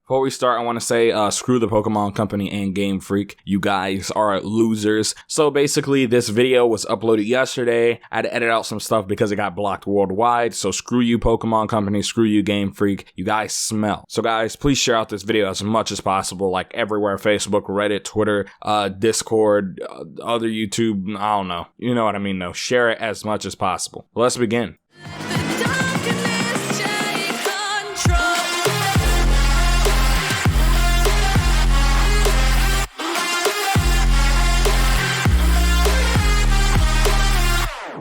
Before we start, I want to say screw the Pokemon Company and Game Freak. You guys are losers. So basically, this video was uploaded yesterday. I had to edit out some stuff because it got blocked worldwide. So screw you, Pokemon Company. Screw you, Game Freak. You guys smell. So guys, please share out this video as much as possible, like everywhere: Facebook, Reddit, Twitter, Discord, other YouTube. I don't know. You know what I mean, though. Share it as much as possible. Let's begin.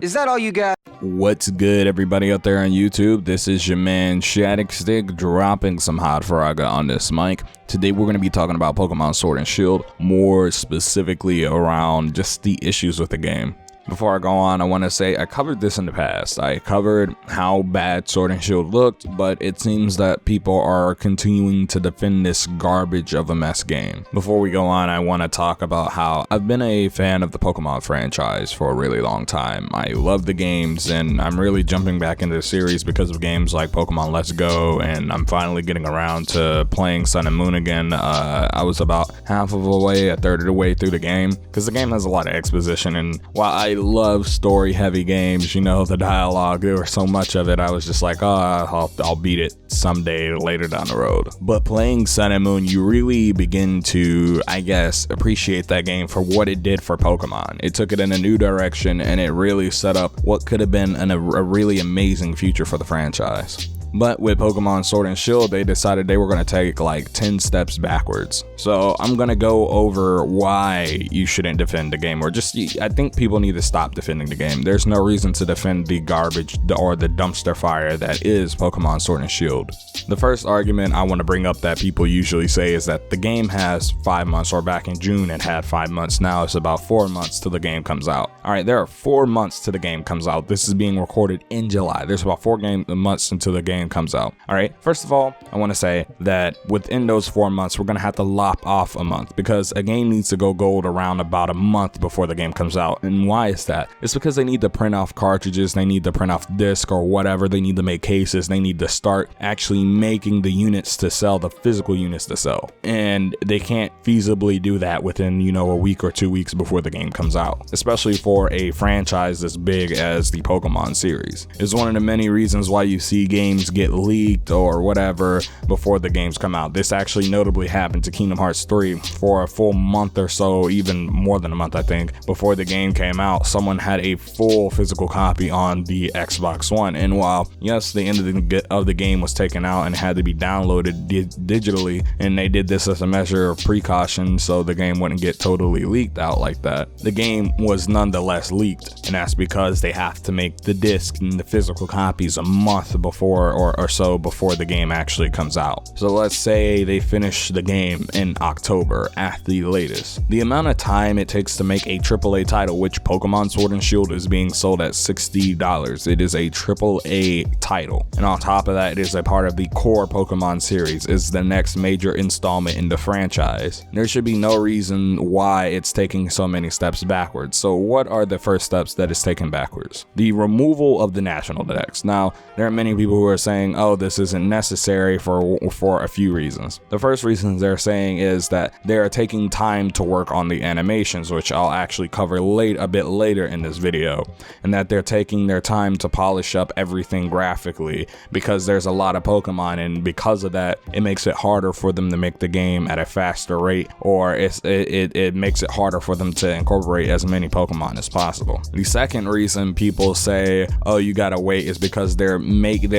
Is that all you got? What's good, everybody out there on YouTube? This is your man Shadicstick dropping some hot frogga on this mic. Today we're going to be talking about Pokemon Sword and Shield, more specifically around just the issues with the game. Before I go on, I want to say I covered this in the past. I covered how bad Sword and Shield looked, but it seems that people are continuing to defend this garbage of a mess game. Before we go on, I want to talk about how I've been a fan of the Pokemon franchise for a really long time. I love the games, and I'm really jumping back into the series because of games like Pokemon Let's Go, and I'm finally getting around to playing Sun and Moon again. I was about half of the way, a third of the way through the game, because the game has a lot of exposition, and while I love story heavy games, you know, the dialogue, there was so much of it, I was just like, oh, I'll beat it someday later down the road. But playing Sun and Moon, you really begin to, I guess, appreciate that game for what it did for Pokemon. It took it in a new direction, and it really set up what could have been a really amazing future for the franchise. But with Pokemon Sword and Shield, they decided they were going to take like 10 steps backwards. So I'm going to go over why you shouldn't defend the game, or just, I think people need to stop defending the game. There's no reason to defend the garbage or the dumpster fire that is Pokemon Sword and Shield. The first argument I want to bring up that people usually say is that the game has 5 months, or back in June it had 5 months. Now it's about 4 months till the game comes out. All right, there are 4 months till the game comes out. This is being recorded in July. There's about 4 months until the game comes out. All right, first of all, I want to say that within those 4 months, we're going to have to lop off a month, because a game needs to go gold around about a month before the game comes out. And why is that? It's because they need to print off cartridges, they need to print off disc or whatever, they need to make cases, they need to start actually making the units to sell, the physical units to sell. And they can't feasibly do that within, you know, a week or 2 weeks before the game comes out, especially for a franchise as big as the Pokemon series. It's one of the many reasons why you see games get leaked or whatever before the games come out. This actually notably happened to Kingdom Hearts 3 for a full month or so, even more than a month I think, before the game came out. Someone had a full physical copy on the Xbox One, and while yes, the end of the game was taken out and had to be downloaded digitally, and they did this as a measure of precaution so the game wouldn't get totally leaked out like that, the game was nonetheless leaked, and that's because they have to make the disc and the physical copies a month before or so before the game actually comes out. So let's say they finish the game in October at the latest. The amount of time it takes to make a AAA title, which Pokemon Sword and Shield is being sold at $60. It is a AAA title. And on top of that, it is a part of the core Pokemon series. It's the next major installment in the franchise. There should be no reason why it's taking so many steps backwards. So what are the first steps that it's taking backwards? The removal of the National Dex. Now, there are many people who are saying, oh, this isn't necessary for a few reasons. The first reason they're saying is that they're taking time to work on the animations, which I'll actually cover a bit later in this video, and that they're taking their time to polish up everything graphically because there's a lot of Pokemon, and because of that, it makes it harder for them to make the game at a faster rate, or it makes it harder for them to incorporate as many Pokemon as possible. The second reason people say, oh, you gotta wait, is because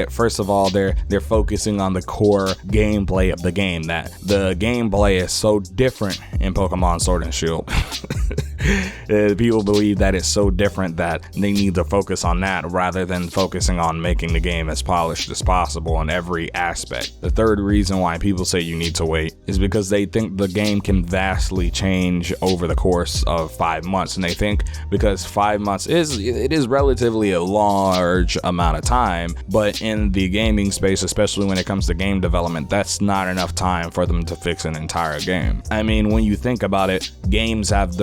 first of all, they're focusing on the core gameplay of the game, that the gameplay is so different in Pokemon Sword and Shield. People believe that it's so different that they need to focus on that rather than focusing on making the game as polished as possible in every aspect. The third reason why people say you need to wait is because they think the game can vastly change over the course of 5 months, and they think because 5 months is relatively a large amount of time, but in the gaming space, especially when it comes to game development, that's not enough time for them to fix an entire game. I mean, when you think about it, games have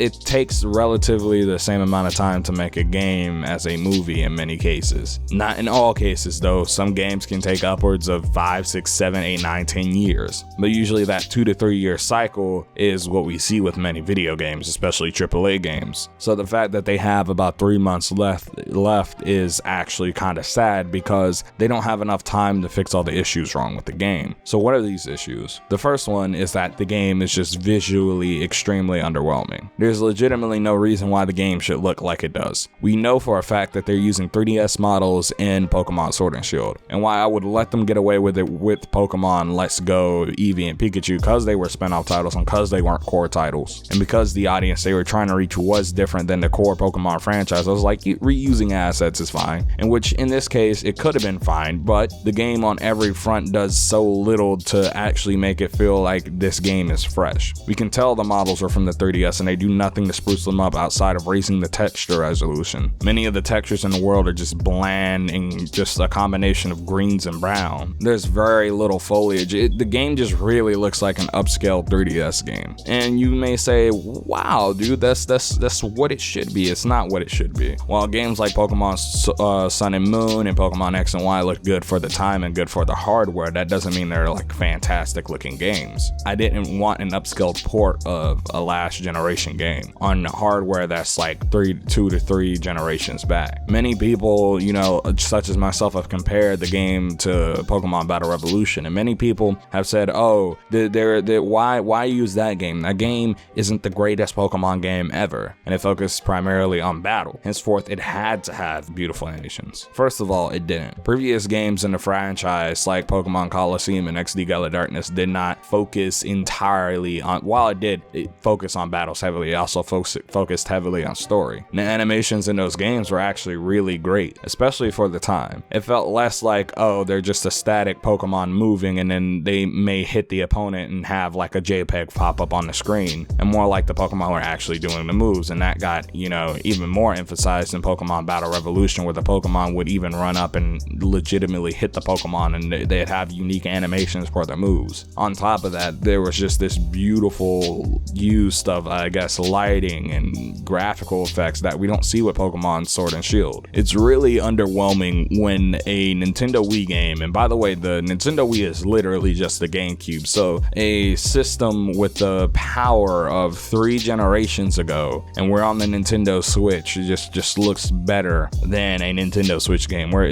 it takes relatively the same amount of time to make a game as a movie in many cases. Not in all cases though. Some games can take upwards of 5, 6, 7, 8, 9, 10 years. But usually that 2 to 3 year cycle is what we see with many video games, especially AAA games. So the fact that they have about 3 months left is actually kind of sad because they don't have enough time to fix all the issues wrong with the game. So what are these issues? The first one is that the game is just visually extremely underwhelming. There's legitimately no reason why the game should look like it does. We know for a fact that they're using 3DS models in Pokemon Sword and Shield, and why I would let them get away with it with Pokemon Let's Go, Eevee, and Pikachu, because they were spin-off titles and because they weren't core titles, and because the audience they were trying to reach was different than the core Pokemon franchise. I was like, reusing assets is fine, in which in this case it could have been fine, but the game on every front does so little to actually make it feel like this game is fresh. We can tell the models are from the 3DS and they do nothing to spruce them up outside of raising the texture resolution. Many of the textures in the world are just bland and just a combination of greens and brown. There's very little foliage. The game just really looks like an upscale 3DS game. And you may say, wow dude, that's what it should be. It's not what it should be. While games like Pokemon Sun and Moon and Pokemon X and Y look good for the time and good for the hardware, that doesn't mean they're like fantastic looking games. I didn't want an upscaled port of a last generation game on hardware that's like 2 to 3 generations back. Many people, you know, such as myself, have compared the game to Pokemon Battle Revolution, and many people have said, oh, why use that game? That game isn't the greatest Pokemon game ever, and it focused primarily on battle. Henceforth, it had to have beautiful animations. First of all, it didn't. Previous games in the franchise, like Pokemon Coliseum and XD Gala Darkness, did not focus entirely on, while it focused on battles heavily, it also focused heavily on story. And the animations in those games were actually really great, especially for the time. It felt less like, oh, they're just a static Pokemon moving and then they may hit the opponent and have like a JPEG pop up on the screen, and more like the Pokemon were actually doing the moves. And that got, you know, even more emphasized in Pokemon Battle Revolution, where the Pokemon would even run up and legitimately hit the Pokemon, and they'd have unique animations for their moves. On top of that, there was just this beautiful use of, I guess, lighting and graphical effects that we don't see with Pokemon Sword and Shield. It's really underwhelming when a Nintendo Wii game, and by the way, the Nintendo Wii is literally just the GameCube, so a system with the power of 3 generations ago, and we're on the Nintendo Switch, it just looks better than a Nintendo Switch game. We're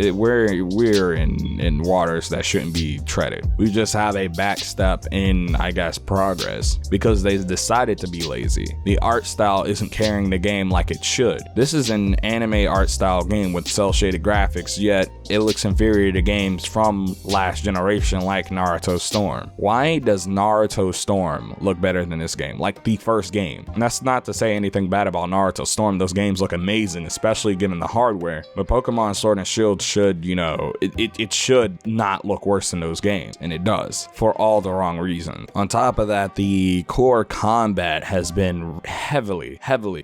in waters that shouldn't be treaded. We just have a backstep in, I guess, progress, because they decided to be lazy. The art style isn't carrying the game like it should. This is an anime art style game with cel shaded graphics, yet it looks inferior to games from last generation like Naruto Storm. Why does Naruto Storm look better than this game? Like the first game. And that's not to say anything bad about Naruto Storm. Those games look amazing, especially given the hardware. But Pokemon Sword and Shield should, you know, it should not look worse than those games. And it does, for all the wrong reasons. On top of that, the core combat has been heavily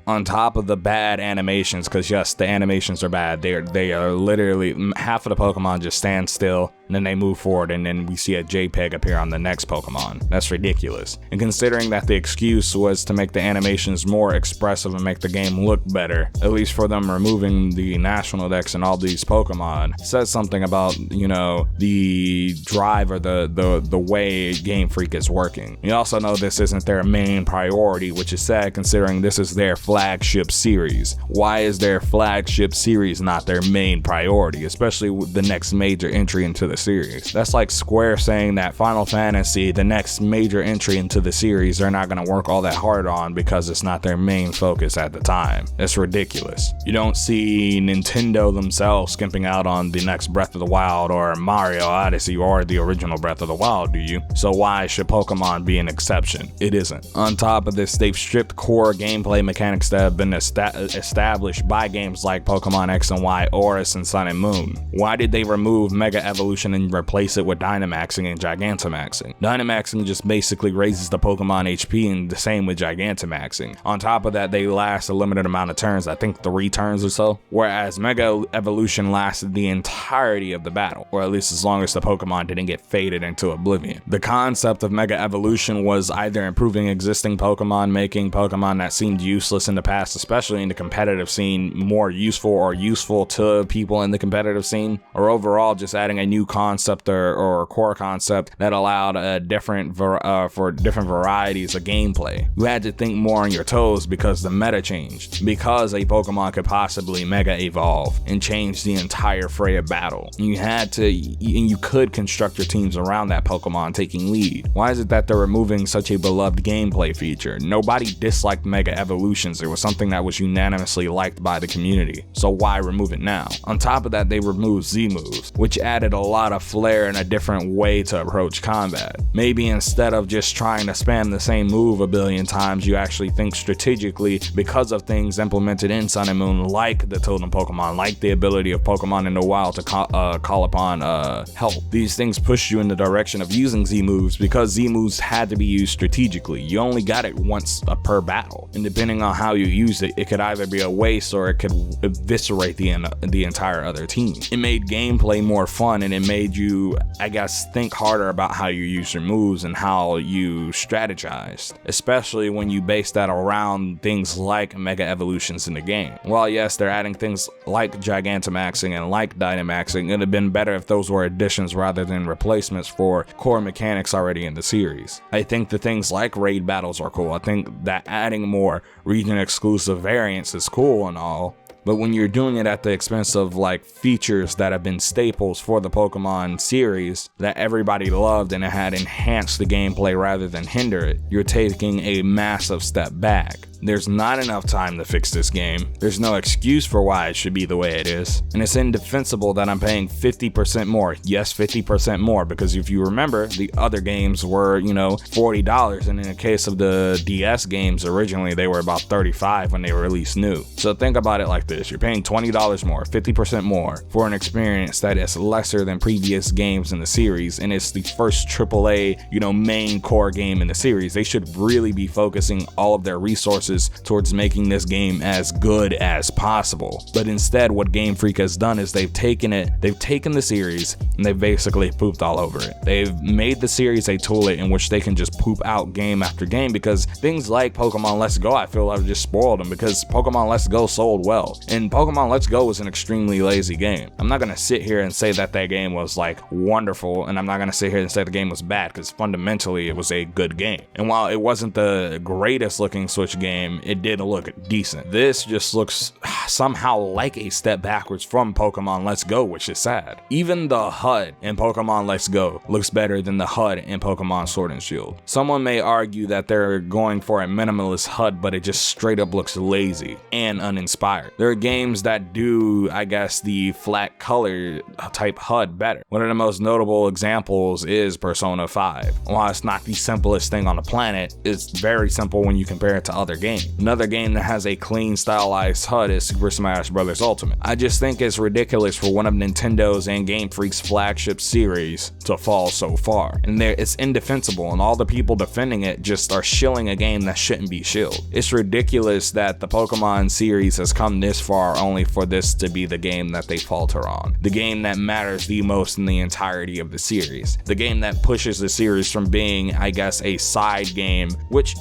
on top of the bad animations, because yes, the animations are bad. They are literally, half of the Pokemon just stand still and then they move forward and then we see a JPEG appear on the next Pokemon. That's ridiculous. And considering that the excuse was to make the animations more expressive and make the game look better, at least for them removing the National Dex and all these Pokemon, says something about, you know, the drive or the way Game Freak is working. We also know this isn't their main priority, which is sad considering this is their flagship series. Why is their flagship series not their main priority, especially with the next major entry into the series? That's like Square saying that Final Fantasy, the next major entry into the series, they're not going to work all that hard on because it's not their main focus at the time. It's ridiculous. You don't see Nintendo themselves skimping out on the next Breath of the Wild or Mario Odyssey or the original Breath of the Wild, do you? So why should Pokemon be an exception? It isn't. On top of this, they've stripped core gameplay mechanics that have been established by games like Pokemon X and Y, Oris, and Sun and Moon. Why did they remove Mega Evolution Evolution and replace it with Dynamaxing and Gigantamaxing. Dynamaxing just basically raises the Pokemon HP, and the same with Gigantamaxing. On top of that, they last a limited amount of turns, I think 3 turns or so, whereas Mega Evolution lasted the entirety of the battle, or at least as long as the Pokemon didn't get faded into oblivion. The concept of Mega Evolution was either improving existing Pokemon, making Pokemon that seemed useless in the past, especially in the competitive scene, more useful or useful to people in the competitive scene, or overall just adding a new concept or core concept that allowed a different for different varieties of gameplay. You had to think more on your toes because the meta changed, because a Pokemon could possibly Mega Evolve and change the entire fray of battle. You had to, and you could construct your teams around that Pokemon taking lead. Why is it that they're removing such a beloved gameplay feature? Nobody disliked Mega Evolutions. It was something that was unanimously liked by the community, so why remove it now? On top of that, they removed Z moves, which added a lot of flair and a different way to approach combat. Maybe instead of just trying to spam the same move a billion times, you actually think strategically because of things implemented in Sun and Moon, like the Totem Pokemon, like the ability of Pokemon in the wild to call upon help. These things pushed you in the direction of using Z moves because Z moves had to be used strategically. You only got it once per battle, and depending on how you use it, it could either be a waste or it could eviscerate the entire other team. It made gameplay more fun, and it made you, I guess, think harder about how you use your moves and how you strategized, especially when you base that around things like Mega Evolutions in the game. While yes, they're adding things like Gigantamaxing and like Dynamaxing, it'd have been better if those were additions rather than replacements for core mechanics already in the series. I think the things like raid battles are cool. I think that adding more region exclusive variants is cool and all, but when you're doing it at the expense of like features that have been staples for the Pokemon series that everybody loved and it had enhanced the gameplay rather than hinder it, you're taking a massive step back. There's not enough time to fix this game. There's no excuse for why it should be the way it is. And it's indefensible that I'm paying 50% more. Yes, 50% more, because if you remember, the other games were, $40. And in the case of the DS games, originally they were about $35 when they were released new. So think about it like this. You're paying $20 more, 50% more for an experience that is lesser than previous games in the series. And it's the first AAA, main core game in the series. They should really be focusing all of their resources towards making this game as good as possible. But instead, what Game Freak has done is they've taken the series and they've basically pooped all over it. They've made the series a toilet in which they can just poop out game after game, because things like Pokemon Let's Go, I feel I've just spoiled them, because Pokemon Let's Go sold well. And Pokemon Let's Go was an extremely lazy game. I'm not gonna sit here and say that game was like wonderful, and I'm not gonna sit here and say the game was bad, because fundamentally it was a good game. And while it wasn't the greatest looking Switch game, it did look decent. This just looks somehow like a step backwards from Pokemon Let's Go, which is sad. Even the HUD in Pokemon Let's Go looks better than the HUD in Pokemon Sword and Shield. Someone may argue that they're going for a minimalist HUD, but it just straight up looks lazy and uninspired. There are games that do, I guess, the flat color type HUD better. One of the most notable examples is Persona 5. While it's not the simplest thing on the planet, it's very simple when you compare it to other games. Another game that has a clean stylized HUD is Super Smash Bros. Ultimate. I just think it's ridiculous for one of Nintendo's and Game Freak's flagship series to fall so far. And it's indefensible, and all the people defending it just are shilling a game that shouldn't be shilled. It's ridiculous that the Pokemon series has come this far only for this to be the game that they falter on. The game that matters the most in the entirety of the series. The game that pushes the series from being, I guess, a side game, which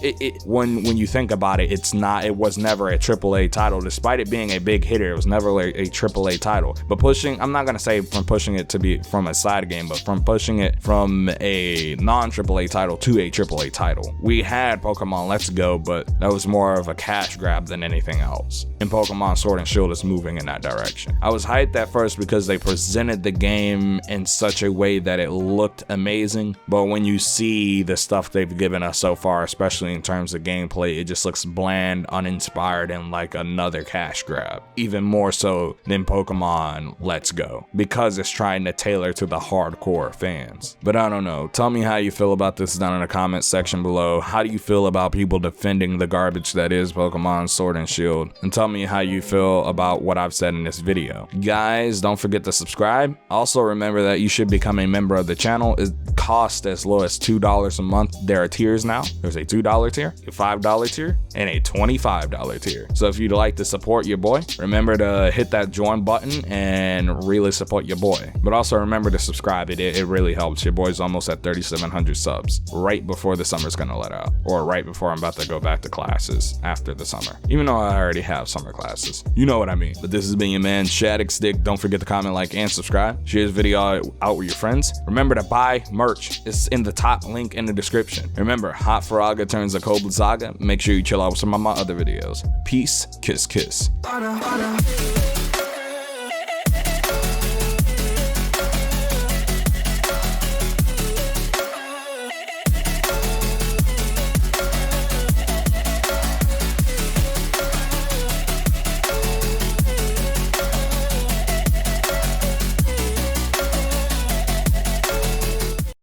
when you think about it, it was never a AAA title. Despite it being a big hitter, it was never a AAA title. But I'm not gonna say from pushing it to be from a side game, but from pushing it from a non-AAA title to a AAA title. We had Pokemon Let's Go, but that was more of a cash grab than anything else. And Pokemon Sword and Shield is moving in that direction. I was hyped at first because they presented the game in such a way that it looked amazing, but when you see the stuff they've given us so far, especially in terms of gameplay, it just looks just bland, uninspired, and like another cash grab. Even more so than Pokemon Let's Go, because it's trying to tailor to the hardcore fans. But I don't know, tell me how you feel about this down in the comment section below. How do you feel about people defending the garbage that is Pokemon Sword and Shield? And tell me how you feel about what I've said in this video. Guys, don't forget to subscribe. Also remember that you should become a member of the channel. It costs as low as $2 a month. There are tiers now. There's a $2 tier, a $5 tier, and a $25 tier. So if you'd like to support your boy, remember to hit that join button and really support your boy. But also remember to subscribe. It really helps. Your boy's almost at 3,700 subs right before the summer's gonna let out, or right before I'm about to go back to classes after the summer, even though I already have summer classes. You know what I mean. But this has been your man Shadicstick. Don't forget to comment, like, and subscribe. Share this video out with your friends. Remember to buy merch. It's in the top link in the description. Remember, Hot Faraga turns a Cold Saga. Make sure you chill out with some of my other videos. Peace, kiss, kiss.